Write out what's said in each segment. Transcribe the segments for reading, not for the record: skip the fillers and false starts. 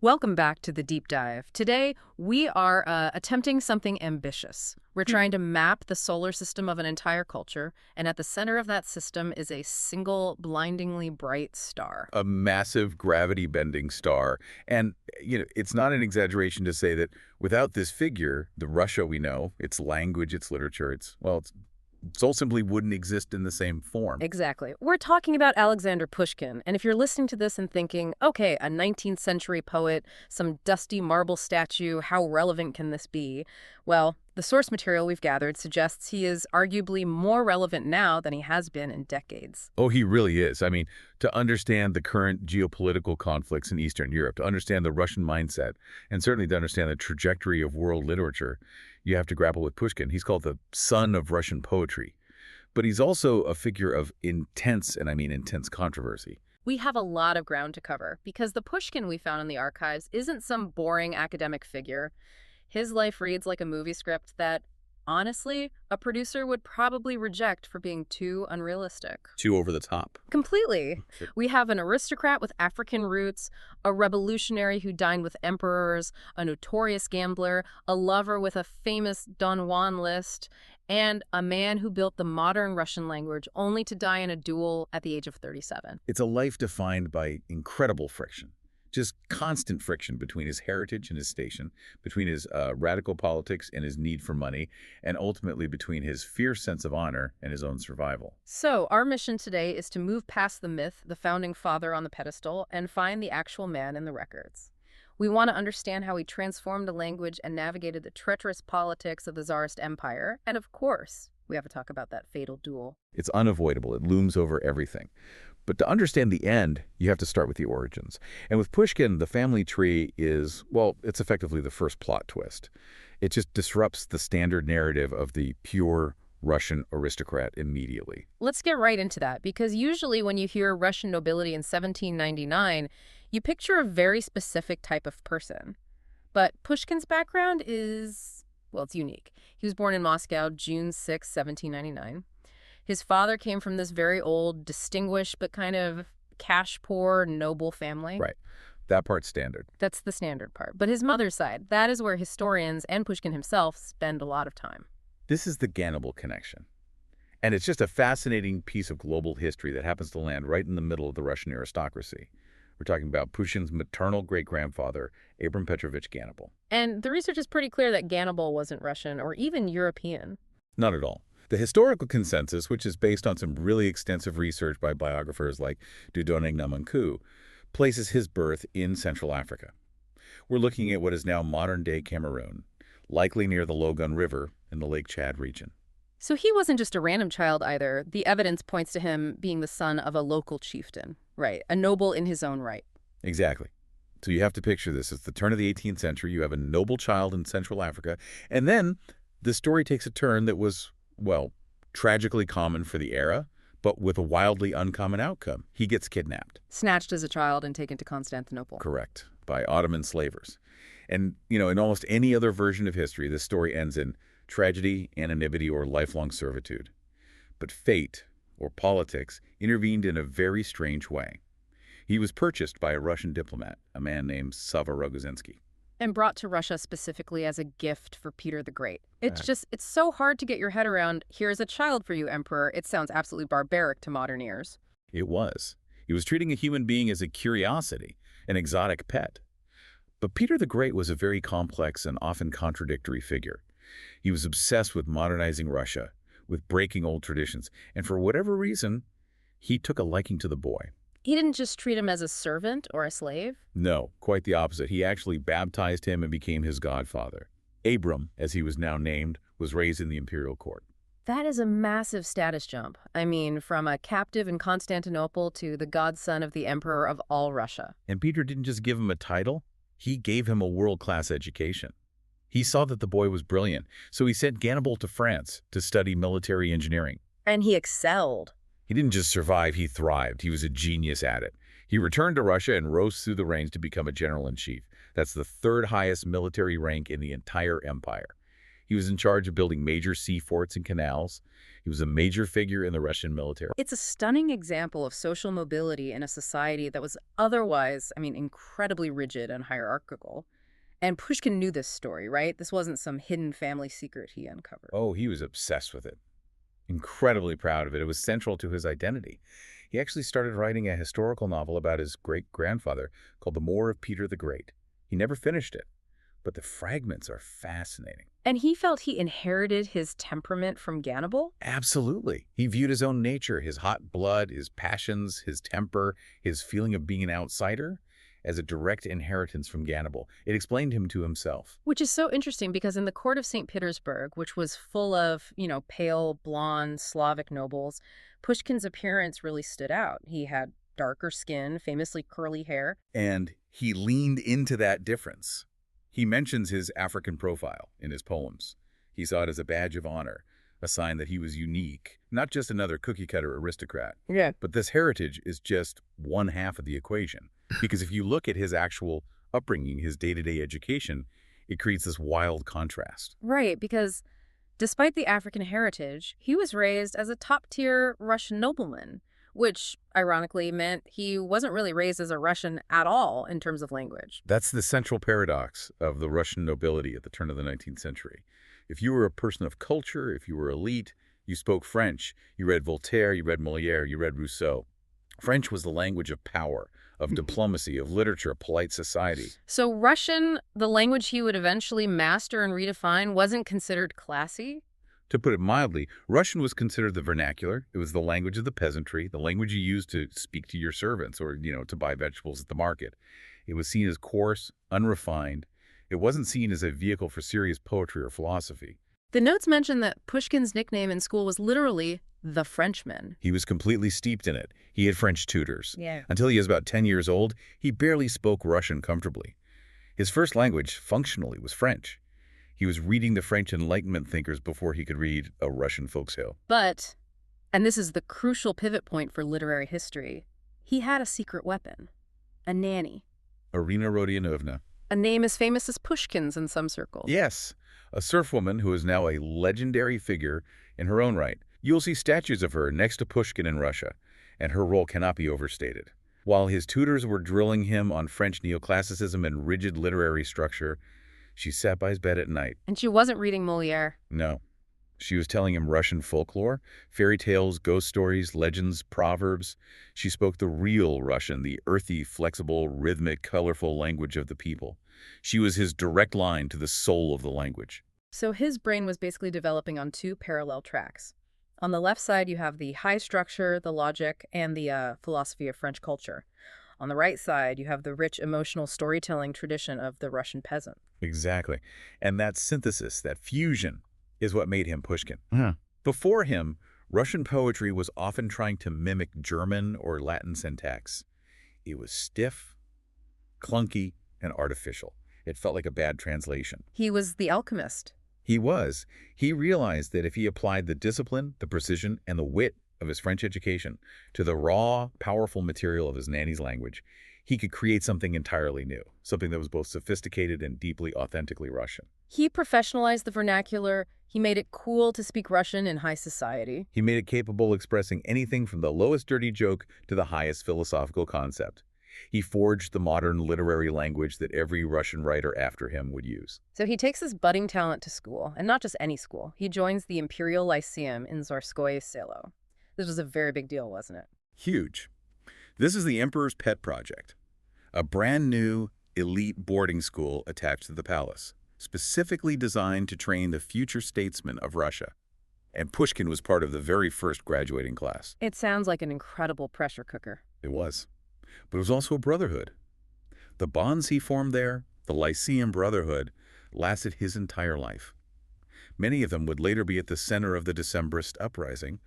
Welcome back to the deep dive. Today, we are attempting something ambitious. We're trying to map the solar system of an entire culture, and at the center of that system is a single, blindingly bright star. A massive gravity-bending star. And, it's not an exaggeration to say that without this figure, the Russia we know, its language, its literature, its soul simply wouldn't exist in the same form. Exactly. We're talking about Alexander Pushkin, and if you're listening to this and thinking, okay, a 19th century poet, some dusty marble statue, how relevant can this be? Well, the source material we've gathered suggests he is arguably more relevant now than he has been in decades. Oh, he really is. I mean, to understand the current geopolitical conflicts in Eastern Europe, to understand the Russian mindset, and certainly to understand the trajectory of world literature, you have to grapple with Pushkin. He's called the son of Russian poetry. But he's also a figure of intense, and I mean intense, controversy. We have a lot of ground to cover because the Pushkin we found in the archives isn't some boring academic figure. His life reads like a movie script that, honestly, a producer would probably reject for being too unrealistic. Too over the top. Completely. We have an aristocrat with African roots, a revolutionary who dined with emperors, a notorious gambler, a lover with a famous Don Juan list, and a man who built the modern Russian language only to die in a duel at the age of 37. It's a life defined by incredible friction. Just constant friction between his heritage and his station, between his radical politics and his need for money, and ultimately between his fierce sense of honor and his own survival. So our mission today is to move past the myth, the founding father on the pedestal, and find the actual man in the records. We want to understand how he transformed the language and navigated the treacherous politics of the Tsarist Empire, and of course, we have to talk about that fatal duel. It's unavoidable. It looms over everything. But to understand the end, you have to start with the origins. And with Pushkin, the family tree is, well, it's effectively the first plot twist. It just disrupts the standard narrative of the pure Russian aristocrat immediately. Let's get right into that, because usually when you hear Russian nobility in 1799, you picture a very specific type of person. But Pushkin's background is, well, it's unique. He was born in Moscow, June 6, 1799. His father came from this very old, distinguished, but kind of cash-poor, noble family. Right. That part's standard. That's the standard part. But his mother's side, that is where historians and Pushkin himself spend a lot of time. This is the Ganable connection. And it's just a fascinating piece of global history that happens to land right in the middle of the Russian aristocracy. We're talking about Pushkin's maternal great-grandfather, Abram Petrovich Ganable. And the research is pretty clear that Ganable wasn't Russian or even European. Not at all. The historical consensus, which is based on some really extensive research by biographers like Godunov, places his birth in Central Africa. We're looking at what is now modern-day Cameroon, likely near the Logan River in the Lake Chad region. So he wasn't just a random child either. The evidence points to him being the son of a local chieftain. Right, a noble in his own right. Exactly. So you have to picture this. It's the turn of the 18th century. You have a noble child in Central Africa. And then the story takes a turn that was, well, tragically common for the era, but with a wildly uncommon outcome. He gets kidnapped. Snatched as a child and taken to Constantinople. Correct. By Ottoman slavers. And, in almost any other version of history, this story ends in tragedy, anonymity, or lifelong servitude. But fate, or politics, intervened in a very strange way. He was purchased by a Russian diplomat, a man named Sava Rogozinsky. And brought to Russia specifically as a gift for Peter the Great. It's so hard to get your head around, here's a child for you, Emperor. It sounds absolutely barbaric to modern ears. It was. He was treating a human being as a curiosity, an exotic pet. But Peter the Great was a very complex and often contradictory figure. He was obsessed with modernizing Russia, with breaking old traditions, and for whatever reason, he took a liking to the boy. He didn't just treat him as a servant or a slave? No, quite the opposite. He actually baptized him and became his godfather. Abram, as he was now named, was raised in the imperial court. That is a massive status jump. I mean, from a captive in Constantinople to the godson of the emperor of all Russia. And Peter didn't just give him a title, he gave him a world-class education. He saw that the boy was brilliant, so he sent Ganable to France to study military engineering. And he excelled. He didn't just survive, he thrived. He was a genius at it. He returned to Russia and rose through the ranks to become a general-in-chief. That's the third highest military rank in the entire empire. He was in charge of building major sea forts and canals. He was a major figure in the Russian military. It's a stunning example of social mobility in a society that was otherwise, incredibly rigid and hierarchical. And Pushkin knew this story, right? This wasn't some hidden family secret he uncovered. Oh, he was obsessed with it. Incredibly proud of it. It was central to his identity. He actually started writing a historical novel about his great-grandfather called The War of Peter the Great. He never finished it, but the fragments are fascinating. And he felt he inherited his temperament from Gannibal? Absolutely. He viewed his own nature, his hot blood, his passions, his temper, his feeling of being an outsider, as a direct inheritance from Gannibal. It explained him to himself. Which is so interesting because in the court of St. Petersburg, which was full of, pale, blonde, Slavic nobles, Pushkin's appearance really stood out. He had darker skin, famously curly hair. And he leaned into that difference. He mentions his African profile in his poems. He saw it as a badge of honor, a sign that he was unique, not just another cookie-cutter aristocrat. Yeah. But this heritage is just one half of the equation. Because if you look at his actual upbringing, his day-to-day education, it creates this wild contrast. Right, because despite the African heritage, he was raised as a top-tier Russian nobleman, which ironically meant he wasn't really raised as a Russian at all in terms of language. That's the central paradox of the Russian nobility at the turn of the 19th century. If you were a person of culture, if you were elite, you spoke French, you read Voltaire, you read Molière, you read Rousseau. French was the language of power, of diplomacy, of literature, polite society. So Russian, the language he would eventually master and redefine, wasn't considered classy? To put it mildly, Russian was considered the vernacular. It was the language of the peasantry, the language you used to speak to your servants or, to buy vegetables at the market. It was seen as coarse, unrefined. It wasn't seen as a vehicle for serious poetry or philosophy. The notes mention that Pushkin's nickname in school was literally the Frenchman. He was completely steeped in it. He had French tutors. Yeah. Until he was about 10 years old, he barely spoke Russian comfortably. His first language, functionally, was French. He was reading the French Enlightenment thinkers before he could read a Russian folktale. But, and this is the crucial pivot point for literary history, he had a secret weapon, a nanny. Irina Rodionovna. A name as famous as Pushkin's in some circles. Yes, a serfwoman who is now a legendary figure in her own right. You'll see statues of her next to Pushkin in Russia, and her role cannot be overstated. While his tutors were drilling him on French neoclassicism and rigid literary structure, she sat by his bed at night. And she wasn't reading Molière. No. She was telling him Russian folklore, fairy tales, ghost stories, legends, proverbs. She spoke the real Russian, the earthy, flexible, rhythmic, colorful language of the people. She was his direct line to the soul of the language. So his brain was basically developing on two parallel tracks. On the left side, you have the high structure, the logic, and the philosophy of French culture. On the right side, you have the rich emotional storytelling tradition of the Russian peasant. Exactly. And that synthesis, that fusion, is what made him Pushkin. Yeah. Before him, Russian poetry was often trying to mimic German or Latin syntax. It was stiff, clunky, and artificial. It felt like a bad translation. He was the alchemist. He was. He realized that if he applied the discipline, the precision, and the wit of his French education to the raw, powerful material of his nanny's language, he could create something entirely new, something that was both sophisticated and deeply authentically Russian. He professionalized the vernacular. He made it cool to speak Russian in high society. He made it capable of expressing anything from the lowest dirty joke to the highest philosophical concept. He forged the modern literary language that every Russian writer after him would use. So he takes this budding talent to school, and not just any school. He joins the Imperial Lyceum in Tsarskoye Selo. This was a very big deal, wasn't it? Huge. This is the Emperor's Pet Project, a brand new, elite boarding school attached to the palace, specifically designed to train the future statesmen of Russia. And Pushkin was part of the very first graduating class. It sounds like an incredible pressure cooker. It was. But it was also a brotherhood. The bonds he formed there, the Lyceum Brotherhood, lasted his entire life. Many of them would later be at the center of the Decembrist uprising,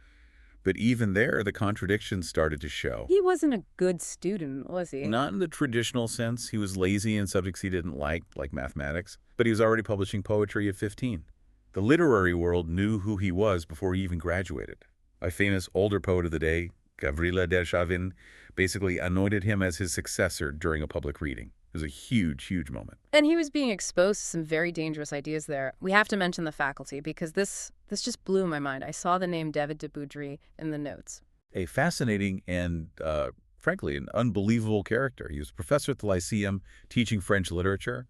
but even there, the contradictions started to show. He wasn't a good student, was he? Not in the traditional sense. He was lazy in subjects he didn't like mathematics, but he was already publishing poetry at 15. The literary world knew who he was before he even graduated. A famous older poet of the day, Gavrila Dershavin, basically anointed him as his successor during a public reading. It was a huge, huge moment. And he was being exposed to some very dangerous ideas there. We have to mention the faculty because this just blew my mind. I saw the name David de Boudry in the notes. A fascinating and, frankly, an unbelievable character. He was a professor at the Lyceum teaching French literature,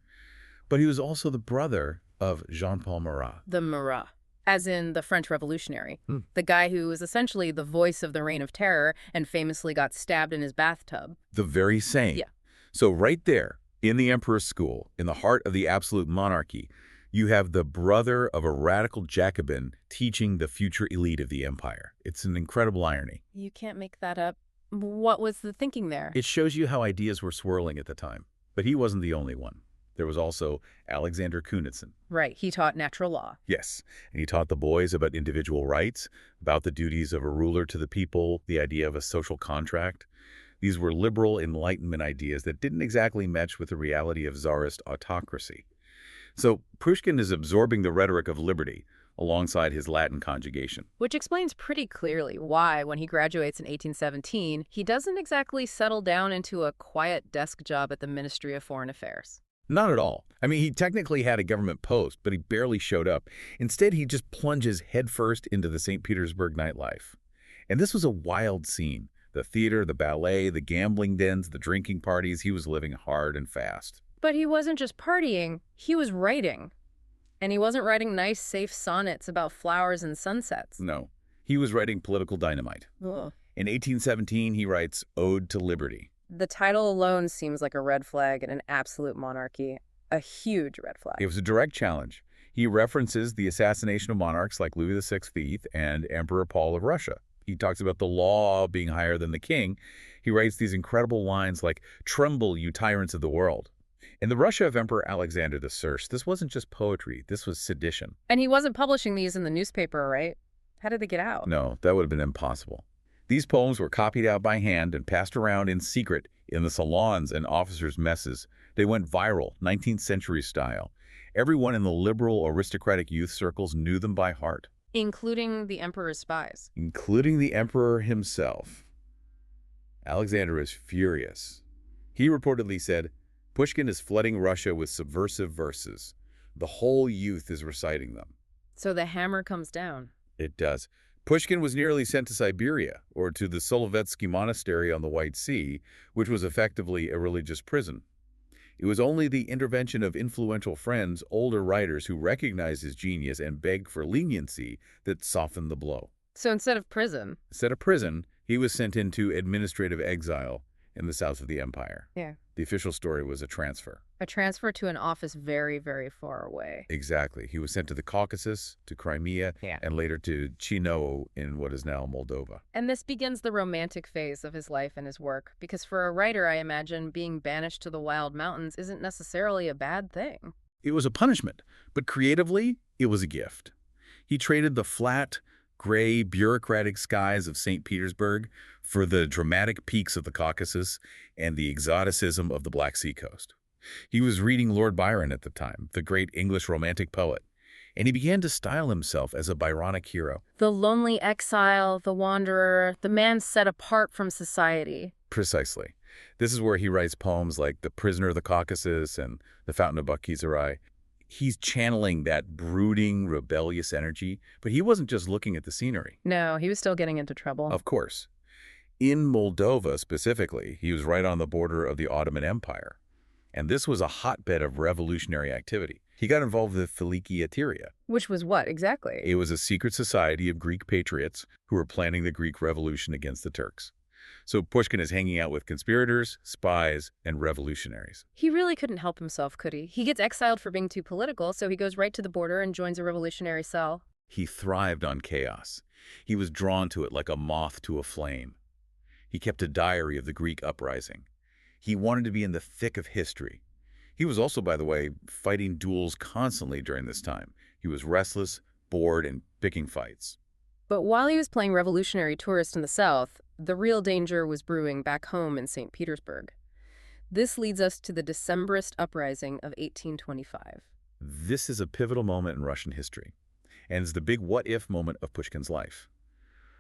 but he was also the brother of Jean-Paul Marat. The Marat, as in the French Revolutionary. Hmm. The guy who was essentially the voice of the Reign of Terror and famously got stabbed in his bathtub. The very same. Yeah. So right there, in the emperor's school, in the heart of the absolute monarchy, you have the brother of a radical Jacobin teaching the future elite of the empire. It's an incredible irony. You can't make that up. What was the thinking there? It shows you how ideas were swirling at the time. But he wasn't the only one. There was also Alexander Kunitsin. Right, he taught natural law. Yes, and he taught the boys about individual rights, about the duties of a ruler to the people, the idea of a social contract. These were liberal Enlightenment ideas that didn't exactly match with the reality of czarist autocracy. So Pushkin is absorbing the rhetoric of liberty alongside his Latin conjugation. Which explains pretty clearly why, when he graduates in 1817, he doesn't exactly settle down into a quiet desk job at the Ministry of Foreign Affairs. Not at all. I mean, he technically had a government post, but he barely showed up. Instead, he just plunges headfirst into the St. Petersburg nightlife. And this was a wild scene. The theater, the ballet, the gambling dens, the drinking parties, he was living hard and fast. But he wasn't just partying, he was writing. And he wasn't writing nice, safe sonnets about flowers and sunsets. No, he was writing political dynamite. Ugh. In 1817, he writes Ode to Liberty. The title alone seems like a red flag in an absolute monarchy. A huge red flag. It was a direct challenge. He references the assassination of monarchs like Louis XVI and Emperor Paul of Russia. He talks about the law being higher than the king. He writes these incredible lines like, "Tremble, you tyrants of the world." In the Russia of Emperor Alexander the First, this wasn't just poetry, this was sedition. And he wasn't publishing these in the newspaper, right? How did they get out? No, that would have been impossible. These poems were copied out by hand and passed around in secret in the salons and officers' messes. They went viral, 19th century style. Everyone in the liberal aristocratic youth circles knew them by heart. Including the emperor's spies. Including the emperor himself. Alexander is furious. He reportedly said, Pushkin is flooding Russia with subversive verses. The whole youth is reciting them. So the hammer comes down. It does. Pushkin was nearly sent to Siberia, or to the Solovetsky Monastery on the White Sea, which was effectively a religious prison. It was only the intervention of influential friends, older writers who recognized his genius and begged for leniency that softened the blow. So instead of prison. Instead of prison, he was sent into administrative exile in the south of the empire. Yeah. The official story was a transfer. A transfer to an office very, very far away. Exactly. He was sent to the Caucasus, to Crimea, Yeah. and later to Chino in what is now Moldova. And this begins the romantic phase of his life and his work, because for a writer, I imagine, being banished to the wild mountains isn't necessarily a bad thing. It was a punishment, but creatively, it was a gift. He traded the flat, gray, bureaucratic skies of St. Petersburg for the dramatic peaks of the Caucasus and the exoticism of the Black Sea coast. He was reading Lord Byron at the time, the great English romantic poet, and he began to style himself as a Byronic hero. The lonely exile, the wanderer, the man set apart from society. Precisely. This is where he writes poems like The Prisoner of the Caucasus and The Fountain of Bakhchisarai. He's channeling that brooding, rebellious energy, but he wasn't just looking at the scenery. No, he was still getting into trouble. Of course. In Moldova specifically, he was right on the border of the Ottoman Empire. And this was a hotbed of revolutionary activity. He got involved with Filikiateria. Which was what, exactly? It was a secret society of Greek patriots who were planning the Greek Revolution against the Turks. So Pushkin is hanging out with conspirators, spies, and revolutionaries. He really couldn't help himself, could he? He gets exiled for being too political, so he goes right to the border and joins a revolutionary cell. He thrived on chaos. He was drawn to it like a moth to a flame. He kept a diary of the Greek uprising. He wanted to be in the thick of history. He was also, by the way, fighting duels constantly during this time. He was restless, bored, and picking fights. But while he was playing revolutionary tourist in the South, the real danger was brewing back home in St. Petersburg. This leads us to the Decembrist uprising of 1825. This is a pivotal moment in Russian history, and is the big what-if moment of Pushkin's life.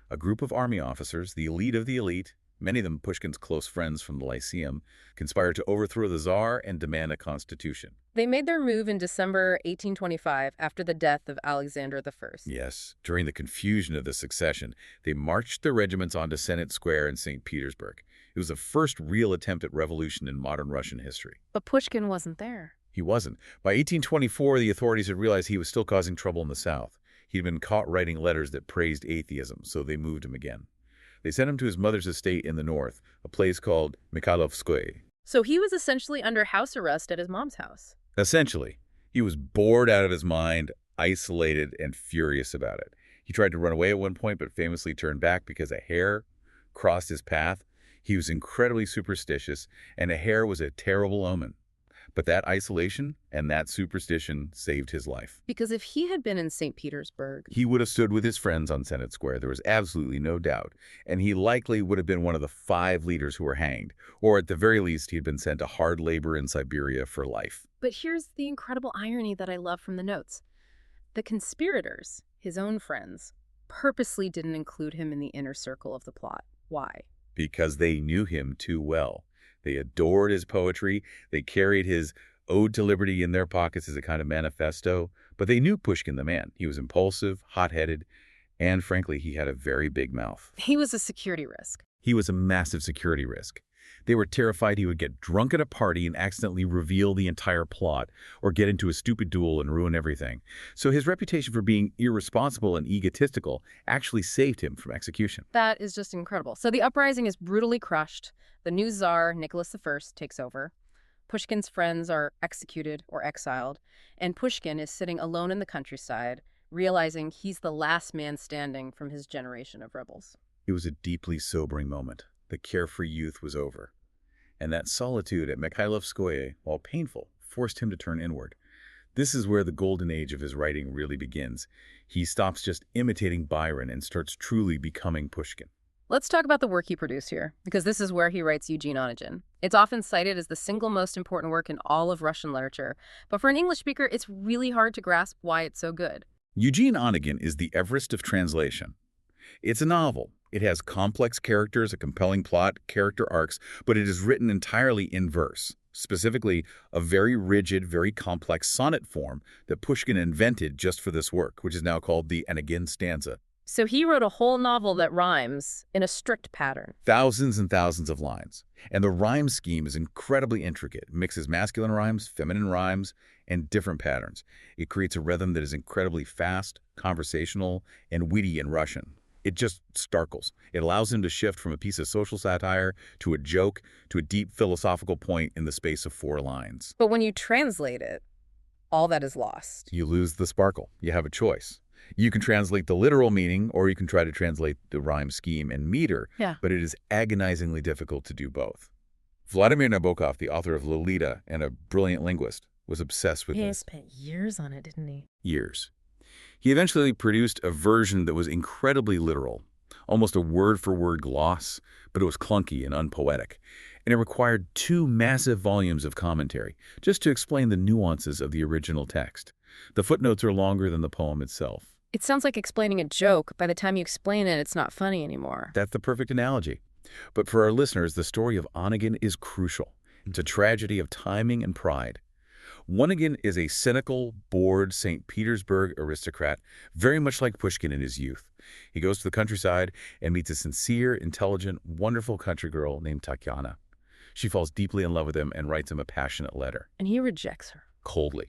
A group of army officers, the elite of the elite, Many of them Pushkin's close friends from the Lyceum, conspired to overthrow the Tsar and demand a constitution. They made their move in December 1825 after the death of Alexander I. Yes, during the confusion of the succession, they marched their regiments onto Senate Square in St. Petersburg. It was the first real attempt at revolution in modern Russian history. But Pushkin wasn't there. He wasn't. By 1824, the authorities had realized he was still causing trouble in the South. He'd been caught writing letters that praised atheism, so they moved him again. They sent him to his mother's estate in the north, a place called Mikhailovskoye. So he was essentially under house arrest at his mom's house. Essentially, he was bored out of his mind, isolated, and furious about it. He tried to run away at one point, but famously turned back because a hare crossed his path. He was incredibly superstitious, and a hare was a terrible omen. But that isolation and that superstition saved his life. Because if he had been in St. Petersburg, He would have stood with his friends on Senate Square, there was absolutely no doubt, and he likely would have been one of the 5 leaders who were hanged, or at the very least, he had been sent to hard labor in Siberia for life. but here's the incredible irony that I love from the notes. The conspirators, his own friends, purposely didn't include him in the inner circle of the plot. Why? Because they knew him too well. They adored his poetry, they carried his Ode to Liberty in their pockets as a kind of manifesto, but they knew Pushkin the man. He was impulsive, hot-headed, and frankly, he had a very big mouth. He was a security risk. He was a massive security risk. They were terrified he would get drunk at a party and accidentally reveal the entire plot, or get into a stupid duel and ruin everything. So his reputation for being irresponsible and egotistical actually saved him from execution. That is just incredible. So the uprising is brutally crushed. The new Tsar, Nicholas I, takes over. Pushkin's friends are executed or exiled, and Pushkin is sitting alone in the countryside, realizing he's the last man standing from his generation of rebels. It was a deeply sobering moment. The carefree youth was over. And that solitude at Mikhailovskoye, while painful, forced him to turn inward. This is where the golden age of his writing really begins. He stops just imitating Byron and starts truly becoming Pushkin. Let's talk about the work he produced here, because this is where he writes Eugene Onegin. It's often cited as the single most important work in all of Russian literature, but for an English speaker, it's really hard to grasp why it's so good. Eugene Onegin is the Everest of translation. It's a novel. It has complex characters, a compelling plot, character arcs, but it is written entirely in verse, specifically a very rigid, very complex sonnet form that Pushkin invented just for this work, which is now called the Onegin stanza. So he wrote a whole novel that rhymes in a strict pattern. Thousands and thousands of lines. And the rhyme scheme is incredibly intricate. It mixes masculine rhymes, feminine rhymes, and different patterns. It creates a rhythm that is incredibly fast, conversational, and witty in Russian. It just starkles. It allows him to shift from a piece of social satire to a joke to a deep philosophical point in the space of 4 lines. But when you translate it, all that is lost. You lose the sparkle. You have a choice. You can translate the literal meaning, or you can try to translate the rhyme scheme and meter, Yeah. but it is agonizingly difficult to do both. Vladimir Nabokov, the author of Lolita and a brilliant linguist, was obsessed with He this. spent years on it, didn't he? Years. He eventually produced a version that was incredibly literal, almost a word-for-word gloss, but it was clunky and unpoetic, and it required 2 massive volumes of commentary just to explain the nuances of the original text. The footnotes are longer than the poem itself. It sounds like explaining a joke. By the time you explain it, it's not funny anymore. That's the perfect analogy. But for our listeners, the story of Onegin is crucial. It's a tragedy of timing and pride. Onegin is a cynical, bored St. Petersburg aristocrat, very much like Pushkin in his youth. He goes to the countryside and meets a sincere, intelligent, wonderful country girl named Tatyana. She falls deeply in love with him and writes him a passionate letter. And he rejects her. Coldly.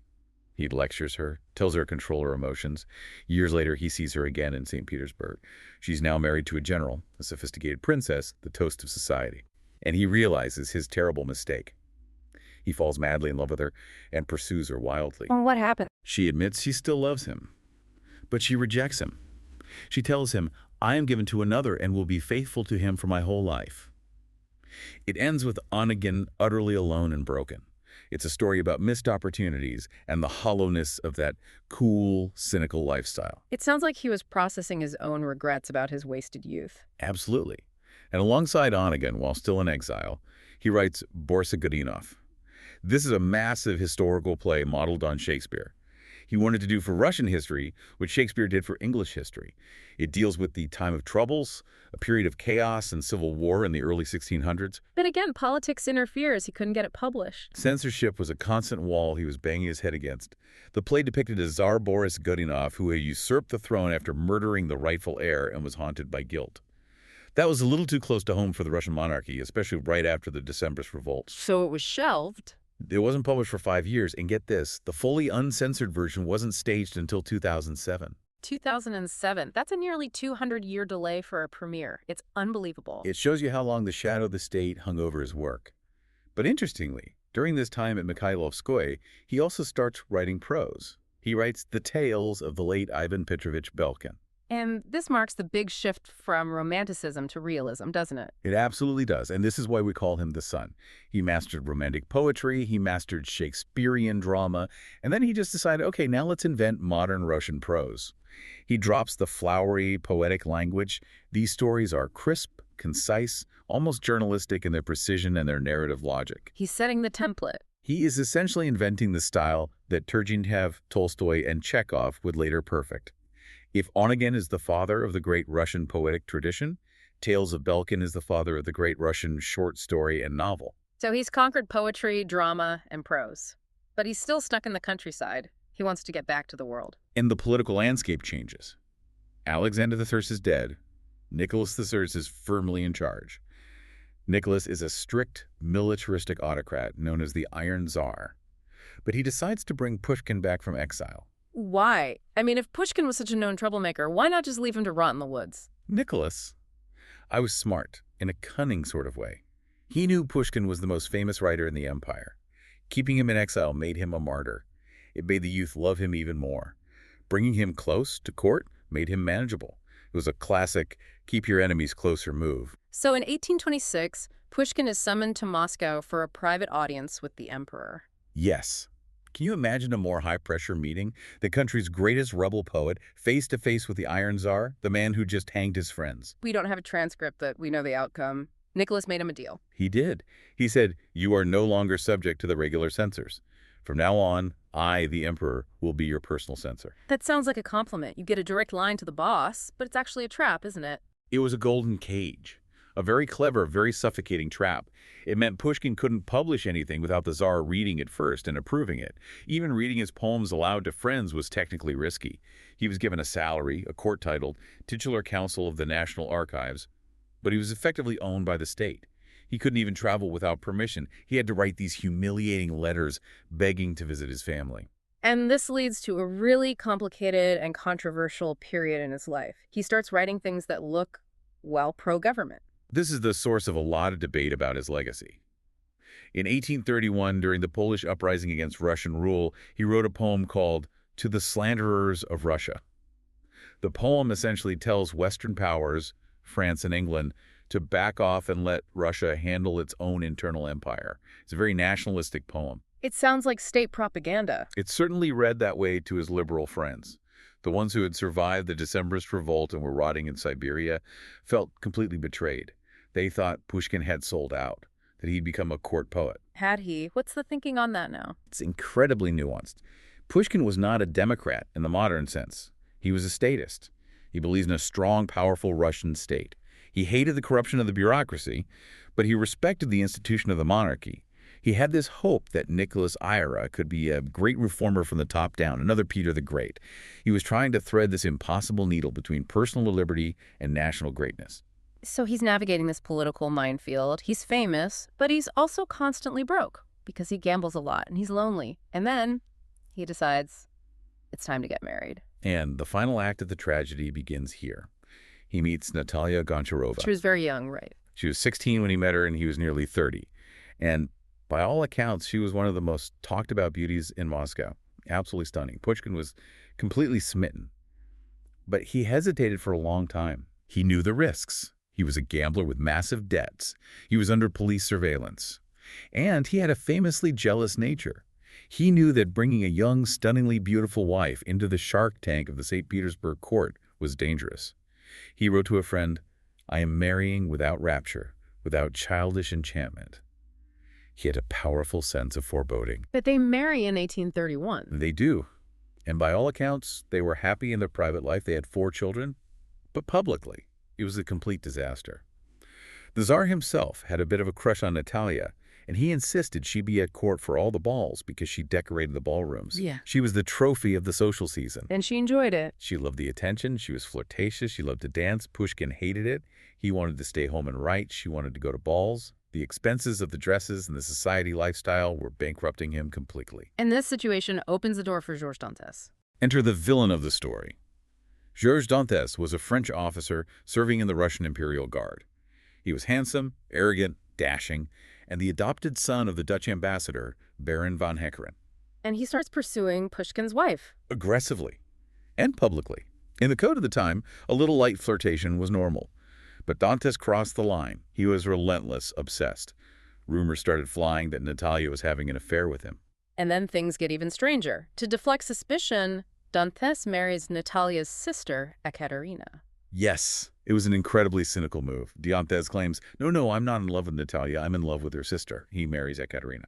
He lectures her, tells her to control her emotions. Years later, he sees her again in St. Petersburg. She's now married to a general, a sophisticated princess, the toast of society. And he realizes his terrible mistake. He falls madly in love with her and pursues her wildly. Well, what happened? She admits she still loves him, but she rejects him. She tells him, "I am given to another and will be faithful to him for my whole life." It ends with Onegin utterly alone and broken. It's a story about missed opportunities and the hollowness of that cool, cynical lifestyle. It sounds like he was processing his own regrets about his wasted youth. Absolutely. And alongside Onegin, while still in exile, he writes Boris Godunov. This is a massive historical play modeled on Shakespeare. he wanted to do for Russian history what Shakespeare did for English history. It deals with the time of troubles, a period of chaos and civil war in the early 1600s. But again, politics interferes. He couldn't get it published. Censorship was a constant wall he was banging his head against. The play depicted a Tsar Boris Godunov who had usurped the throne after murdering the rightful heir and was haunted by guilt. That was a little too close to home for the Russian monarchy, especially right after the Decembrist revolt. So it was shelved. It wasn't published for 5 years, and get this, the fully uncensored version wasn't staged until 2007. 2007. That's a nearly 200-year delay for a premiere. It's unbelievable. It shows you how long the shadow of the state hung over his work. But interestingly, during this time at Mikhailovskoye, he also starts writing prose. He writes the tales of the late Ivan Petrovich Belkin. And this marks the big shift from romanticism to realism, doesn't it? It absolutely does, and this is why we call him the Sun. He mastered romantic poetry, he mastered Shakespearean drama, and then he just decided, okay, now let's invent modern Russian prose. He drops the flowery, poetic language. These stories are crisp, concise, almost journalistic in their precision and their narrative logic. He's setting the template. He is essentially inventing the style that Turgenev, Tolstoy, and Chekhov would later perfect. If Onegin is the father of the great Russian poetic tradition, Tales of Belkin is the father of the great Russian short story and novel. So he's conquered poetry, drama, and prose. But he's still stuck in the countryside. He wants to get back to the world. And the political landscape changes. Alexander III is dead. Nicholas III is firmly in charge. Nicholas is a strict, militaristic autocrat known as the Iron Tsar. But he decides to bring Pushkin back from exile. Why? I mean, if Pushkin was such a known troublemaker, why not just leave him to rot in the woods? Nicholas, I was smart, in a cunning sort of way. He knew Pushkin was the most famous writer in the empire. Keeping him in exile made him a martyr. It made the youth love him even more. Bringing him close to court made him manageable. It was a classic keep your enemies closer move. So in 1826, Pushkin is summoned to Moscow for a private audience with the emperor. Yes. Can you imagine a more high-pressure meeting? The country's greatest rebel poet, face-to-face with the Iron Tsar, the man who just hanged his friends. We don't have a transcript, but we know the outcome. Nicholas made him a deal. He did. He said, you are no longer subject to the regular censors. From now on, I, the emperor, will be your personal censor. That sounds like a compliment. You get a direct line to the boss, but it's actually a trap, isn't it? It was a golden cage. A very clever, very suffocating trap. It meant Pushkin couldn't publish anything without the Tsar reading it first and approving it. Even reading his poems aloud to friends was technically risky. He was given a salary, a court title, titular counsel of the National Archives, but he was effectively owned by the state. He couldn't even travel without permission. He had to write these humiliating letters begging to visit his family. And this leads to a really complicated and controversial period in his life. He starts writing things that look, well, pro-government. This is the source of a lot of debate about his legacy. In 1831, during the Polish uprising against Russian rule, he wrote a poem called To the Slanderers of Russia. The poem essentially tells Western powers, France and England, to back off and let Russia handle its own internal empire. It's a very nationalistic poem. It sounds like state propaganda. It certainly read that way to his liberal friends. The ones who had survived the Decembrist revolt and were rotting in Siberia felt completely betrayed. They thought Pushkin had sold out, that he'd become a court poet. Had he? What's the thinking on that now? It's incredibly nuanced. Pushkin was not a democrat in the modern sense. He was a statist. He believes in a strong, powerful Russian state. He hated the corruption of the bureaucracy, but he respected the institution of the monarchy. He had this hope that Nicholas Ira could be a great reformer from the top down, another Peter the Great. He was trying to thread this impossible needle between personal liberty and national greatness. So he's navigating this political minefield. He's famous, but he's also constantly broke because he gambles a lot and he's lonely. And then he decides it's time to get married. And the final act of the tragedy begins here. He meets Natalia Goncharova. She was very young, right? She was 16 when he met her, and he was nearly 30. And by all accounts, she was one of the most talked about beauties in Moscow. Absolutely stunning. Pushkin was completely smitten. But he hesitated for a long time. He knew the risks. He was a gambler with massive debts. He was under police surveillance. And he had a famously jealous nature. He knew that bringing a young, stunningly beautiful wife into the shark tank of the St. Petersburg court was dangerous. He wrote to a friend, I am marrying without rapture, without childish enchantment. He had a powerful sense of foreboding. But they marry in 1831. They do. And by all accounts, they were happy in their private life. They had 4 children, but publicly, it was a complete disaster. The Tsar himself had a bit of a crush on Natalia, and he insisted she be at court for all the balls because she decorated the ballrooms. Yeah. She was the trophy of the social season. And she enjoyed it. She loved the attention. She was flirtatious. She loved to dance. Pushkin hated it. He wanted to stay home and write. She wanted to go to balls. The expenses of the dresses and the society lifestyle were bankrupting him completely. And this situation opens the door for Georges Dantes. Enter the villain of the story. Georges Dantes was a French officer serving in the Russian Imperial Guard. He was handsome, arrogant, dashing, and the adopted son of the Dutch ambassador, Baron von Heckeren. And he starts pursuing Pushkin's wife. Aggressively and publicly. In the code of the time, a little light flirtation was normal. But Dantes crossed the line. He was relentless, obsessed. Rumors started flying that Natalia was having an affair with him. And then things get even stranger. To deflect suspicion, Dantes marries Natalia's sister, Ekaterina. Yes, it was an incredibly cynical move. Dantes claims, no, I'm not in love with Natalia, I'm in love with her sister. He marries Ekaterina.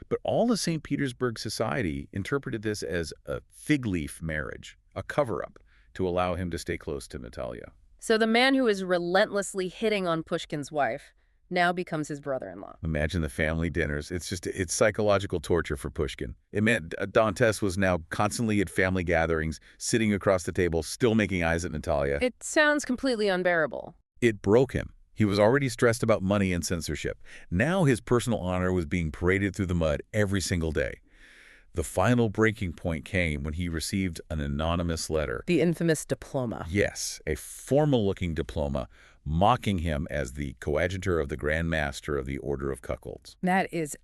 But all the St. Petersburg society interpreted this as a fig leaf marriage, a cover-up to allow him to stay close to Natalia. So the man who is relentlessly hitting on Pushkin's wife now becomes his brother-in-law. Imagine the family dinners. It's psychological torture for Pushkin. It meant Dantes was now constantly at family gatherings, sitting across the table, still making eyes at Natalia. It sounds completely unbearable. It broke him. He was already stressed about money and censorship. Now his personal honor was being paraded through the mud every single day. The final breaking point came when he received an anonymous letter. The infamous diploma. Yes, a formal-looking diploma mocking him as the coadjutor of the Grand Master of the Order of Cuckolds. That is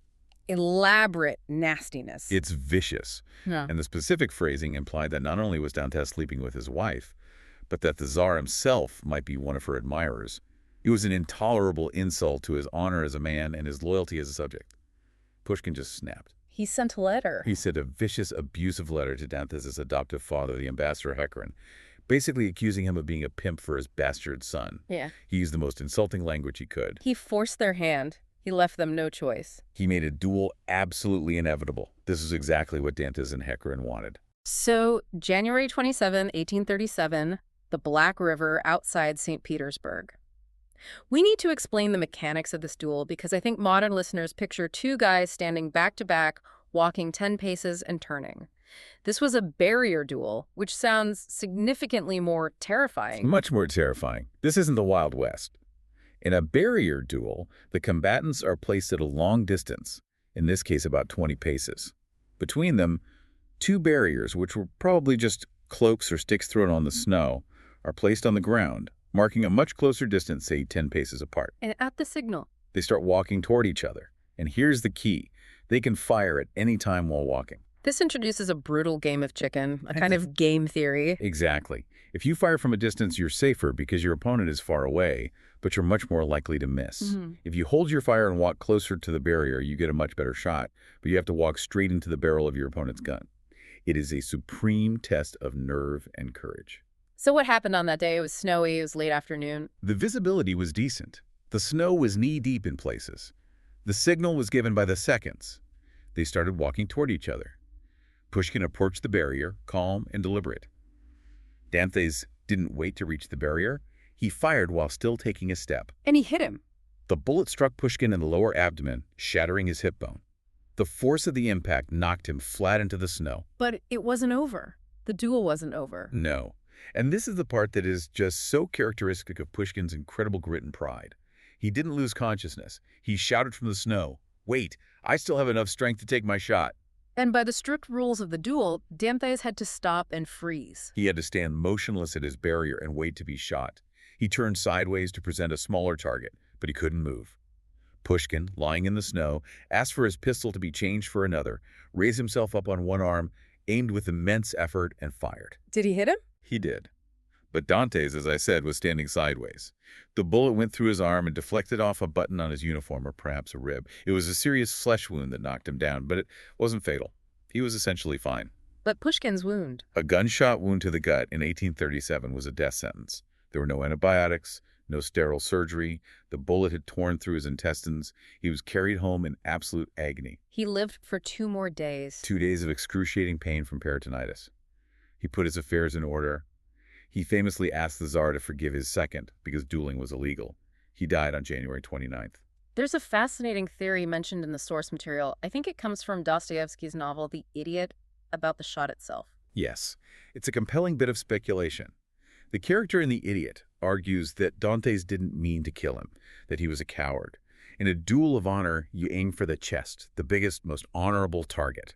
elaborate nastiness. It's vicious. Yeah. And the specific phrasing implied that not only was Dantes sleeping with his wife, but that the Tsar himself might be one of her admirers. It was an intolerable insult to his honor as a man and his loyalty as a subject. Pushkin just snapped. He sent a letter. He sent a vicious, abusive letter to Dantes' adoptive father, the ambassador Heckeren, basically accusing him of being a pimp for his bastard son. Yeah. He used the most insulting language he could. He forced their hand. He left them no choice. He made a duel absolutely inevitable. This is exactly what Dantes and Heckeren wanted. So, January 27, 1837, the Black River outside St. Petersburg. We need to explain the mechanics of this duel because I think modern listeners picture 2 guys standing back to back, walking 10 paces and turning. This was a barrier duel, which sounds significantly more terrifying. Much more terrifying. This isn't the Wild West. In a barrier duel, the combatants are placed at a long distance, in this case about 20 paces. Between them, 2 barriers, which were probably just cloaks or sticks thrown on the snow, are placed on the ground, marking a much closer distance, say 10 paces apart. And at the signal, They start walking toward each other. And here's the key. They can fire at any time while walking. this introduces a brutal game of chicken, a kind of game theory. Exactly. If you fire from a distance, you're safer because your opponent is far away, but you're much more likely to miss. If you hold your fire and walk closer to the barrier, you get a much better shot, but you have to walk straight into the barrel of your opponent's gun. It is a supreme test of nerve and courage. So what happened on that day? It was snowy, it was late afternoon. The visibility was decent. The snow was knee-deep in places. The signal was given by the seconds. They started walking toward each other. Pushkin approached the barrier, calm and deliberate. Dantes didn't wait to reach the barrier. He fired while still taking a step. And he hit him. The bullet struck Pushkin in the lower abdomen, shattering his hip bone. The force of the impact knocked him flat into the snow. But it wasn't over. The duel wasn't over. No. And this is the part that is just so characteristic of Pushkin's incredible grit and pride. He didn't lose consciousness. He shouted from the snow, "Wait, I still have enough strength to take my shot." And by the strict rules of the duel, Dantes had to stop and freeze. He had to stand motionless at his barrier and wait to be shot. He turned sideways to present a smaller target, but he couldn't move. Pushkin, lying in the snow, asked for his pistol to be changed for another, raised himself up on one arm, aimed with immense effort, and fired. Did he hit him? He did. But Dantes, as I said, was standing sideways. The bullet went through his arm and deflected off a button on his uniform or perhaps a rib. It was a serious flesh wound that knocked him down, but it wasn't fatal. He was essentially fine. But Pushkin's wound. A gunshot wound to the gut in 1837 was a death sentence. There were no antibiotics, no sterile surgery. The bullet had torn through his intestines. He was carried home in absolute agony. He lived for 2 more days. 2 days of excruciating pain from peritonitis. He put his affairs in order. He famously asked the Tsar to forgive his second because dueling was illegal. He died on January 29th. There's a fascinating theory mentioned in the source material. I think it comes from Dostoevsky's novel The Idiot, about the shot itself. Yes, it's a compelling bit of speculation. The character in The Idiot argues that Dantes didn't mean to kill him, that he was a coward. In a duel of honor, you aim for the chest, the biggest, most honorable target.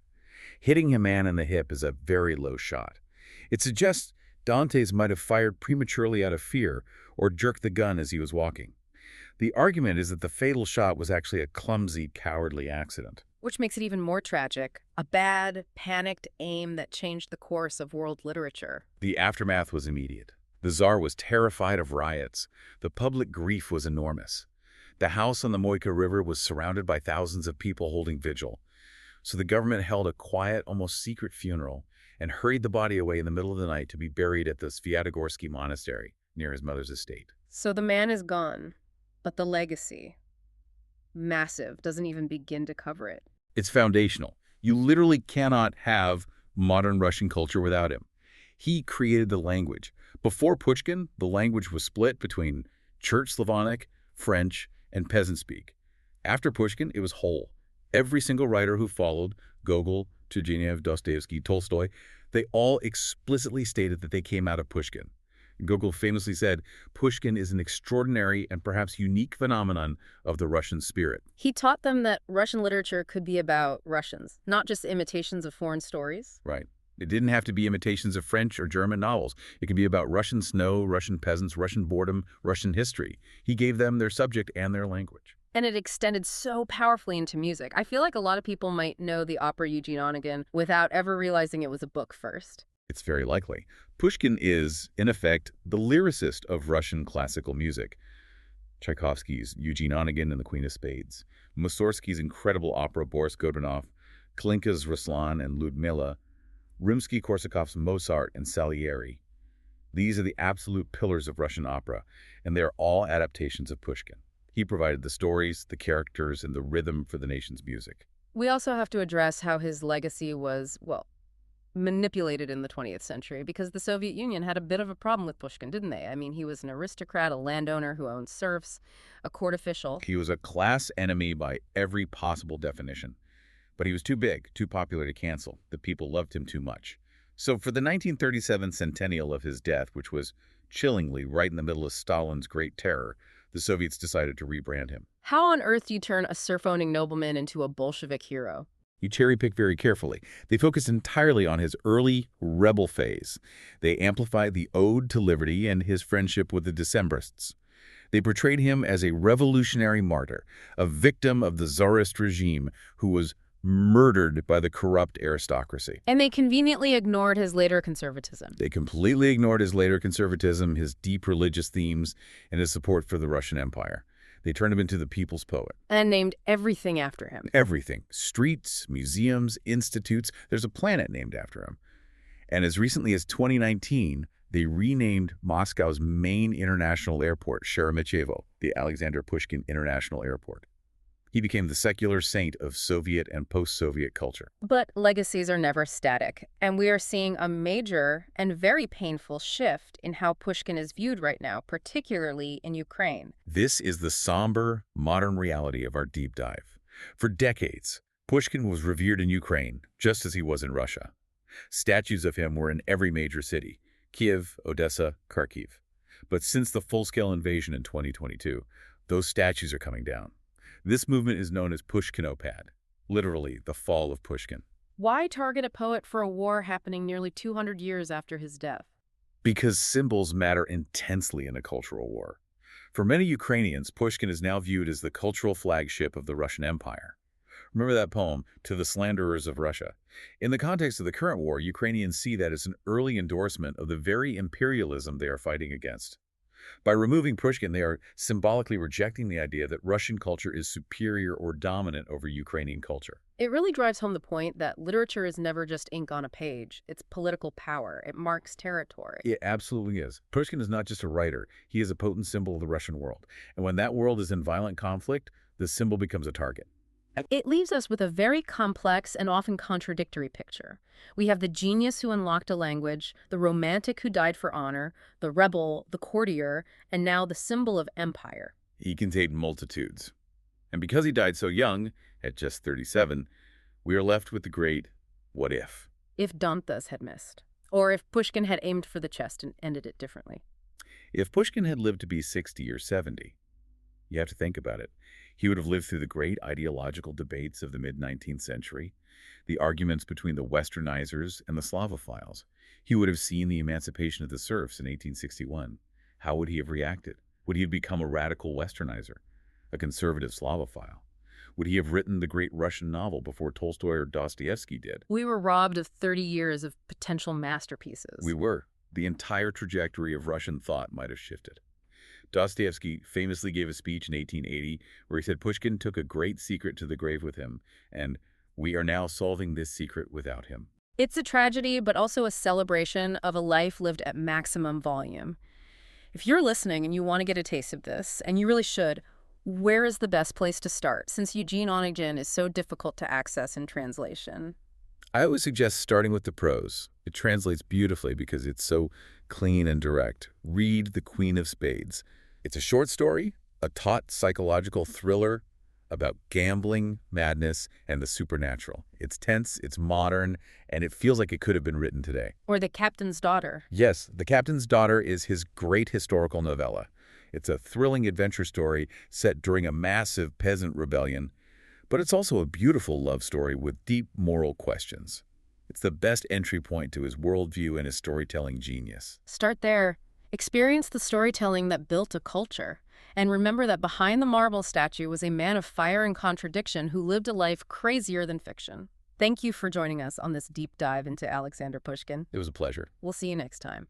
Hitting a man in the hip is a very low shot. It suggests Dantes might have fired prematurely out of fear or jerked the gun as he was walking. The argument is that the fatal shot was actually a clumsy, cowardly accident. Which makes it even more tragic. A bad, panicked aim that changed the course of world literature. The aftermath was immediate. The Tsar was terrified of riots. The public grief was enormous. The house on the Moika River was surrounded by thousands of people holding vigil. So the government held a quiet, almost secret funeral and hurried the body away in the middle of the night to be buried at the Sviatogorsky Monastery near his mother's estate. So the man is gone, but the legacy, massive, doesn't even begin to cover it. It's foundational. You literally cannot have modern Russian culture without him. He created the language. Before Pushkin, the language was split between Church Slavonic, French, and peasant speak. After Pushkin, it was whole. Every single writer who followed, Gogol, Turgenev, Dostoevsky, Tolstoy, they all explicitly stated that they came out of Pushkin. Gogol famously said, Pushkin is an extraordinary and perhaps unique phenomenon of the Russian spirit. He taught them that Russian literature could be about Russians, not just imitations of foreign stories. Right. It didn't have to be imitations of French or German novels. It could be about Russian snow, Russian peasants, Russian boredom, Russian history. He gave them their subject and their language. And it extended so powerfully into music. I feel like a lot of people might know the opera Eugene Onegin without ever realizing it was a book first. It's very likely. Pushkin is, in effect, the lyricist of Russian classical music. Tchaikovsky's Eugene Onegin and the Queen of Spades, Mussorgsky's incredible opera Boris Godunov, Kalinka's Ruslan and Ludmilla, Rimsky-Korsakov's Mozart and Salieri. These are the absolute pillars of Russian opera, and they are all adaptations of Pushkin. He provided the stories, the characters, and the rhythm for the nation's music. We also have to address how his legacy was, well, manipulated in the 20th century, because the Soviet Union had a bit of a problem with Pushkin, didn't they? I mean, he was an aristocrat, a landowner who owned serfs, a court official. He was a class enemy by every possible definition. But he was too big, too popular to cancel. The people loved him too much. So for the 1937 centennial of his death, which was chillingly right in the middle of Stalin's Great Terror, the Soviets decided to rebrand him. How on earth do you turn a serf-owning nobleman into a Bolshevik hero? You cherry-pick very carefully. They focused entirely on his early rebel phase. They amplified the ode to liberty and his friendship with the Decembrists. They portrayed him as a revolutionary martyr, a victim of the Tsarist regime who was murdered by the corrupt aristocracy. And they conveniently ignored his later conservatism. They completely ignored his later conservatism, his deep religious themes, and his support for the Russian Empire. They turned him into the people's poet. And named everything after him. Everything. Streets, museums, institutes. There's a planet named after him. And as recently as 2019, they renamed Moscow's main international airport, Sheremetyevo, the Alexander Pushkin International Airport. He became the secular saint of Soviet and post-Soviet culture. But legacies are never static, and we are seeing a major and very painful shift in how Pushkin is viewed right now, particularly in Ukraine. This is the somber, modern reality of our deep dive. For decades, Pushkin was revered in Ukraine, just as he was in Russia. Statues of him were in every major city: Kiev, Odessa, Kharkiv. But since the full-scale invasion in 2022, those statues are coming down. This movement is known as Pushkinopad, literally the fall of Pushkin. Why target a poet for a war happening nearly 200 years after his death? Because symbols matter intensely in a cultural war. For many Ukrainians, Pushkin is now viewed as the cultural flagship of the Russian Empire. Remember that poem, To the Slanderers of Russia? In the context of the current war, Ukrainians see that as an early endorsement of the very imperialism they are fighting against. By removing Pushkin, they are symbolically rejecting the idea that Russian culture is superior or dominant over Ukrainian culture. It really drives home the point that literature is never just ink on a page. It's political power. It marks territory. It absolutely is. Pushkin is not just a writer. He is a potent symbol of the Russian world. And when that world is in violent conflict, the symbol becomes a target. It leaves us with a very complex and often contradictory picture. We have the genius who unlocked a language, the romantic who died for honor, the rebel, the courtier, and now the symbol of empire. He contained multitudes. And because he died so young, at just 37, we are left with the great what if. If Dantas had missed, or if Pushkin had aimed for the chest and ended it differently. If Pushkin had lived to be 60 or 70, you have to think about it. He would have lived through the great ideological debates of the mid-19th century, the arguments between the Westernizers and the Slavophiles. He would have seen the emancipation of the serfs in 1861. How would he have reacted? Would he have become a radical Westernizer, a conservative Slavophile? Would he have written the great Russian novel before Tolstoy or Dostoevsky did? We were robbed of 30 years of potential masterpieces. We were. The entire trajectory of Russian thought might have shifted. Dostoevsky famously gave a speech in 1880 where he said Pushkin took a great secret to the grave with him, and we are now solving this secret without him. It's a tragedy, but also a celebration of a life lived at maximum volume. If you're listening and you want to get a taste of this, and you really should, where is the best place to start, since Eugene Onegin is so difficult to access in translation? I always suggest starting with the prose. It translates beautifully because it's so clean and direct. Read The Queen of Spades. It's a short story, a taut psychological thriller about gambling, madness, and the supernatural. It's tense, it's modern, and it feels like it could have been written today. Or The Captain's Daughter. Yes, The Captain's Daughter is his great historical novella. It's a thrilling adventure story set during a massive peasant rebellion, but it's also a beautiful love story with deep moral questions. It's the best entry point to his worldview and his storytelling genius. Start there. Experience the storytelling that built a culture. And remember that behind the marble statue was a man of fire and contradiction who lived a life crazier than fiction. Thank you for joining us on this deep dive into Alexander Pushkin. It was a pleasure. We'll see you next time.